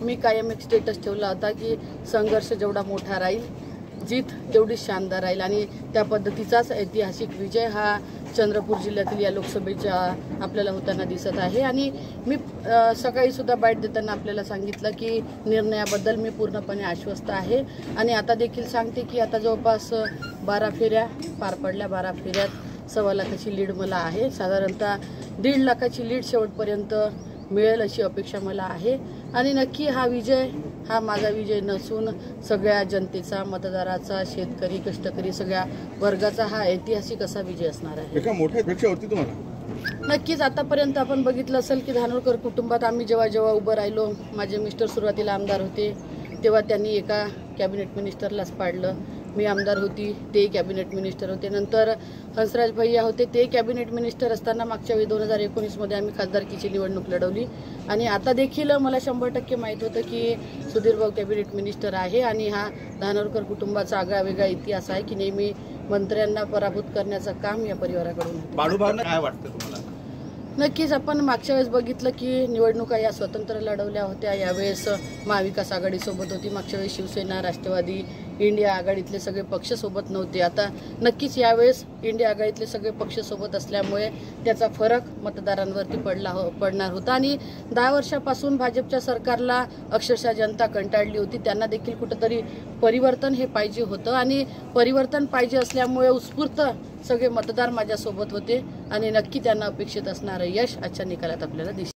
मी कायम एक स्टेटस ठेवला होता की संघर्ष जेवढा मोठा राहील जीत तेवढी शानदार राहील आणि त्या पद्धतीचाच ऐतिहासिक विजय हा चंद्रपूर जिल्ह्यातील या लोकसभेच्या आपल्याला होताना दिसत आहे। आणि मी सकाळी सुद्धा बाईट देताना आपल्याला सांगितलं की निर्णयाबद्दल मी पूर्णपणे आश्वस्त आहे आणि आता देखील सांगते की आता जवळपास 12 फेऱ्या पार पडल्या। 12 फेऱ्यात 1.25 लाखाची लीड मला आहे। साधारणतः 1.5 लाखाची लीड शेवटपर्यंत मिळेल अशी अपेक्षा मला आहे आणि नक्की हा विजय हा माझा विजय नसून सगळ्या जनतेचा, मतदाराचा, शेतकरी, कष्टकरी सगळ्या वर्गाचा हा ऐतिहासिक असा विजय असणार आहे। एका मोठ्या अपेक्षा होती तुम्हाला? नक्कीच आतापर्यंत आपण बघितलं असेल की धानोरकर कुटुंबात आम्ही जेव्हा उभं राहिलो, माझे मिस्टर सुरुवातीला आमदार होते तेव्हा त्यांनी एका कॅबिनेट मिनिस्टरलाच पाडलं। मी आमदार होती, ते कॅबिनेट मिनिस्टर होते। नंतर हंसराज भैया होते, ते कॅबिनेट मिनिस्टर असताना मागच्या वेळी 2019 मध्ये आम्ही खासदारकीची निवडणूक लढवली आणि आता देखील मला 100% माहीत होतं की सुधीर भाऊ कॅबिनेट मिनिस्टर आहे आणि हा धानोरकर कुटुंबाचा आगळावेगळा इतिहास आहे की नेहमी मंत्र्यांना पराभूत करण्याचं काम या परिवाराकडून होतं। बाळूभाऊंना काय वाटतं तुम्हाला? नक्कीच आपण मागच्या वेळेस बघितलं की निवडणुका या स्वतंत्र लढवल्या होत्या। यावेळेस महाविकास आघाडी सोबत होती, मागच्या वेळेस शिवसेना, राष्ट्रवादी, इंडिया आघाडीतले सगळे पक्ष सोबत नव्हते। आता नक्कीच यावेळेस इंडिया आघाडीतले सगळे पक्ष सोबत असल्यामुळे त्याचा फरक मतदारांवरती पडणार होता आणि 10 वर्षापासून भाजपच्या सरकारला अक्षरशः जनता कंटाळली होती। त्यांना देखील कुठेतरी परिवर्तन हे पाहिजे होतं आणि परिवर्तन पाहिजे असल्यामुळे उत्स्फूर्त सगळे मतदार माझ्यासोबत होते आणि नक्की त्यांना अपेक्षित असणारं यश आजच्या निकालात आपल्याला दिसतं।